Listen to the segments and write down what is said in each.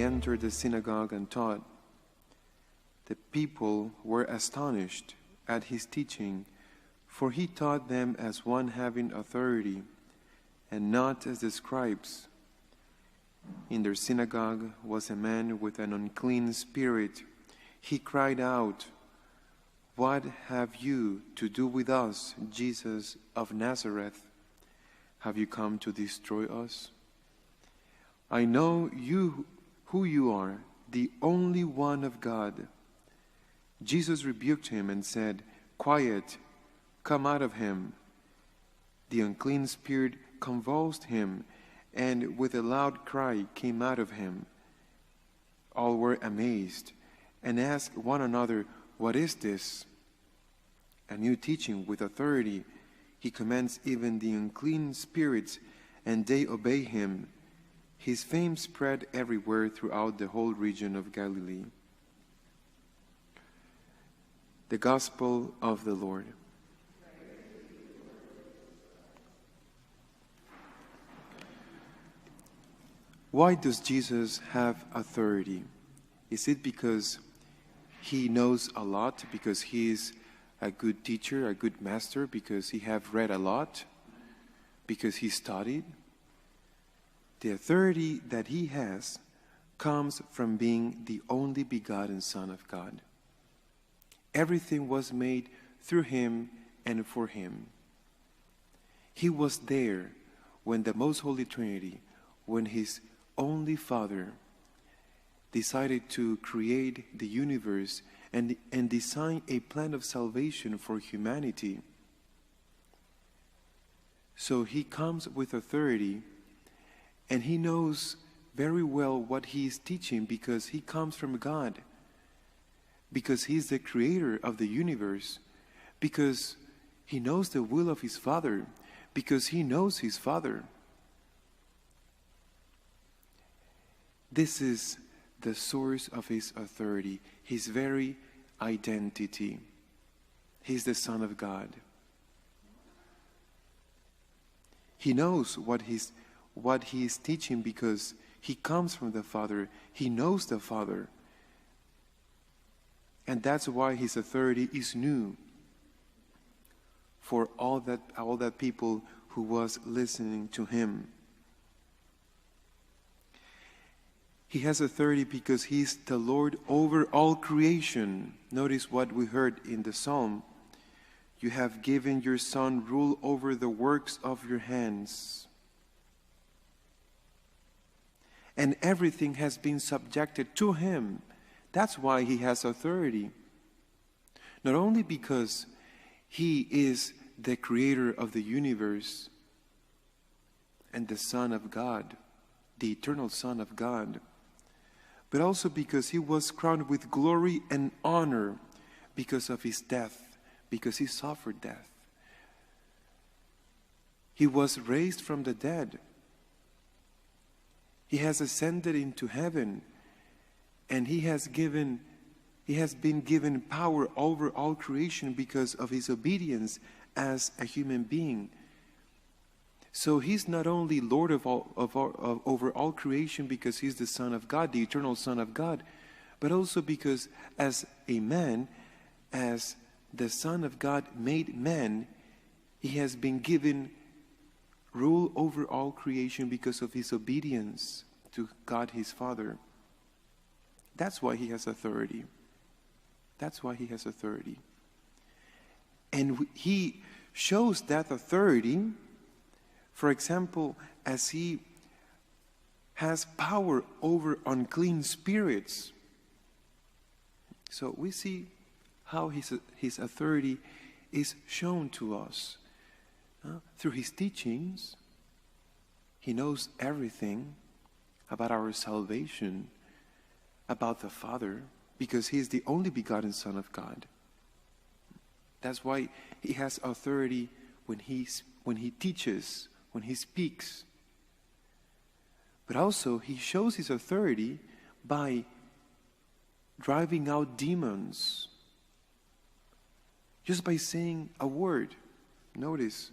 entered the synagogue and taught, the people were astonished at his teaching, for he taught them as one having authority, and not as the scribes. In their synagogue was a man with an unclean spirit. He cried out, "What have you to do with us, Jesus of Nazareth? Have you come to destroy us? I know who you are, the only one of God." Jesus rebuked him and said, "Quiet, come out of him." The unclean spirit convulsed him, and with a loud cry came out of him. All were amazed and asked one another, "What is this?" A new teaching with authority. He commands even the unclean spirits, and they obey him. His fame spread everywhere throughout the whole region of Galilee. The Gospel of the Lord. Why does Jesus have authority? Is it because he knows a lot, because he is a good teacher, a good master, because he have read a lot, because he studied? The authority that he has comes from being the only begotten Son of God. Everything was made through him and for him. He was there when the Most Holy Trinity, when his only Father, decided to create the universe and design a plan of salvation for humanity. So he comes with authority, and he knows very well what he is teaching because he comes from God, because he is the creator of the universe, because he knows the will of his Father, because he knows his Father. This is the source of his authority, his very identity. He's the Son of God. He knows what he is teaching because he comes from the Father. He knows the Father. And that's why his authority is new for all that people who was listening to him. He has authority because he's the Lord over all creation. Notice what we heard in the psalm. You have given your Son rule over the works of your hands. And everything has been subjected to him. That's why he has authority. Not only because he is the creator of the universe and the Son of God, the eternal Son of God, but also because he was crowned with glory and honor because of his death, because he suffered death. He was raised from the dead. He has ascended into heaven, and he has been given power over all creation because of his obedience as a human being. So he's not only Lord over all creation because he's the Son of God, the eternal Son of God, but also because as a man, as the Son of God made man, he has been given rule over all creation because of his obedience to God his Father. That's why he has authority. That's why he has authority. And he shows that authority, for example, as he has power over unclean spirits. So we see how his authority is shown to us. Through his teachings, he knows everything about our salvation, about the Father, because he is the only begotten Son of God. That's why he has authority when he teaches, when he speaks. But also he shows his authority by driving out demons. Just by saying a word. Notice,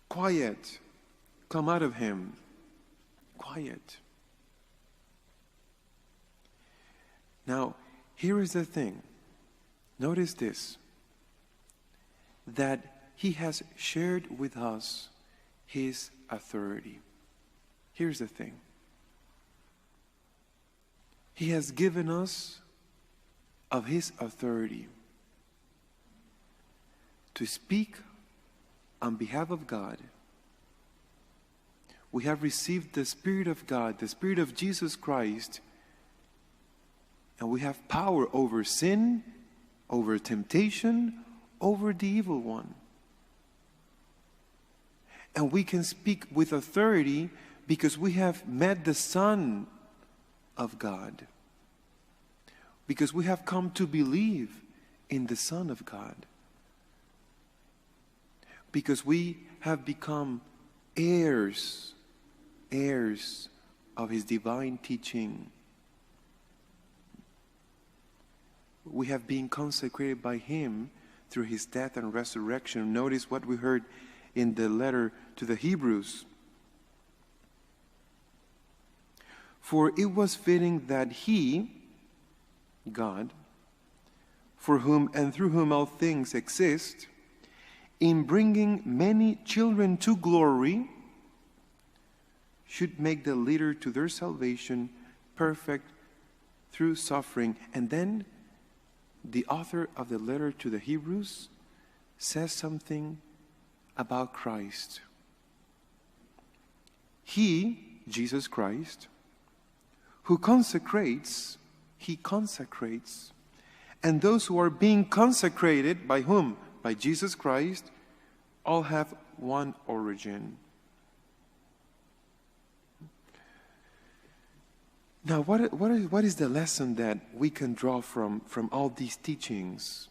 quiet, come out of him. Quiet. Now, here is the thing. Notice this, that he has shared with us his authority. Here's the thing. He has given us of his authority to speak on behalf of God. We have received the Spirit of God, the Spirit of Jesus Christ, and we have power over sin, over temptation, over the evil one. And we can speak with authority because we have met the Son of God. Because we have come to believe in the Son of God. Because we have become heirs of his divine teaching. We have been consecrated by him through his death and resurrection. Notice what we heard in the letter to the Hebrews. For it was fitting that he, God, for whom and through whom all things exist, in bringing many children to glory, should make the leader to their salvation perfect through suffering. And then the author of the letter to the Hebrews says something about Christ. He, Jesus Christ, who consecrates, he consecrates. And those who are being consecrated, by whom? By Jesus Christ, all have one origin. Now, what is the lesson that we can draw from all these teachings?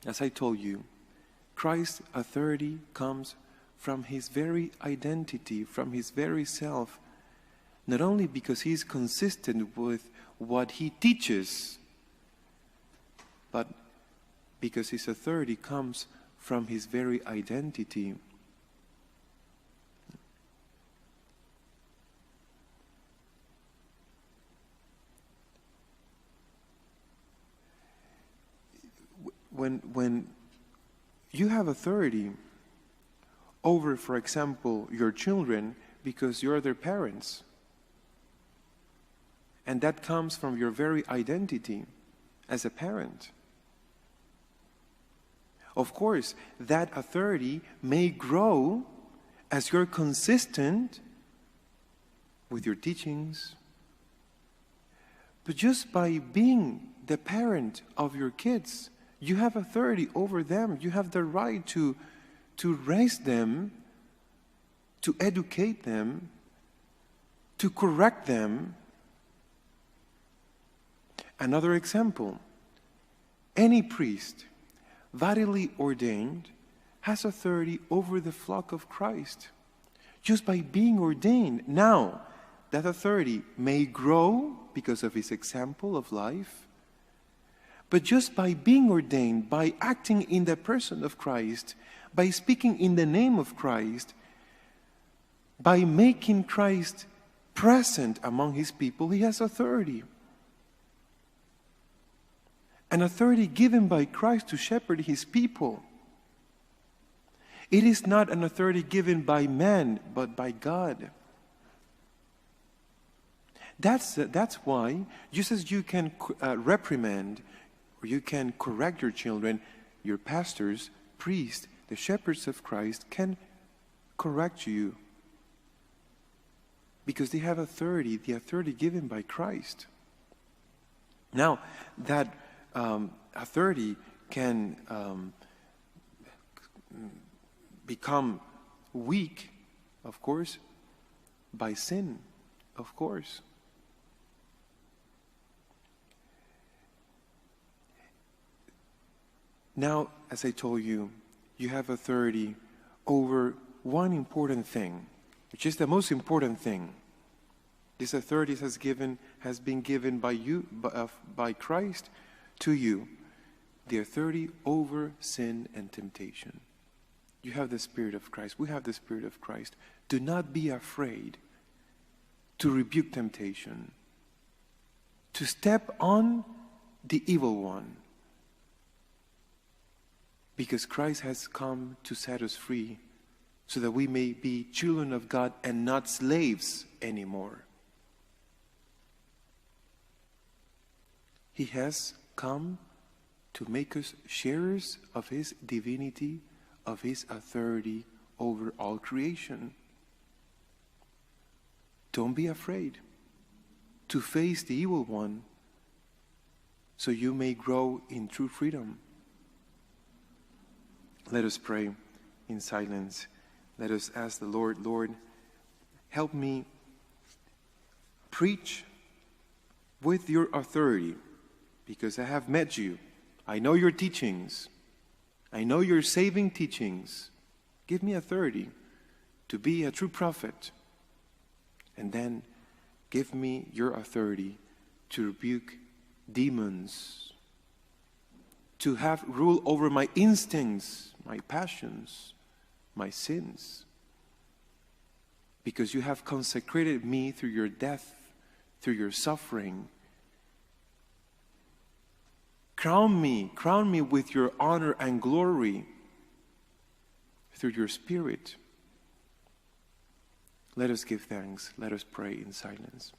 As I told you, Christ's authority comes from his very identity, from his very self, not only because he is consistent with what he teaches, but because his authority comes from his very identity. When you have authority over, for example, your children because you're their parents, and that comes from your very identity as a parent. Of course, that authority may grow as you're consistent with your teachings. But just by being the parent of your kids, you have authority over them. You have the right to raise them, to educate them, to correct them. Another example, any priest validly ordained has authority over the flock of Christ just by being ordained. Now, that authority may grow because of his example of life, but just by being ordained, by acting in the person of Christ, by speaking in the name of Christ, by making Christ present among his people, he has authority. An authority given by Christ to shepherd his people. It is not an authority given by man, but by God. That's why, just as you can reprimand, or you can correct your children, your pastors, priests, the shepherds of Christ can correct you. Because they have authority, the authority given by Christ. Now, that authority can become weak, of course, by sin, of course. Now, as I told you, you have authority over one important thing, which is the most important thing. This authority has been given by you, by Christ, to you, the authority over sin and temptation. You have the Spirit of Christ. We have the Spirit of Christ. Do not be afraid to rebuke temptation. to step on the evil one. Because Christ has come to set us free so that we may be children of God and not slaves anymore. He has come to make us sharers of His divinity, of His authority over all creation. Don't be afraid to face the evil one so you may grow in true freedom. Let us pray in silence. Let us ask the Lord, Lord, help me preach with your authority, because I have met you. I know your teachings. I know your saving teachings. Give me authority to be a true prophet. And then give me your authority to rebuke demons, to have rule over my instincts, my passions, my sins. Because you have consecrated me through your death, through your suffering. Crown me with your honor and glory through your Spirit. Let us give thanks. Let us pray in silence.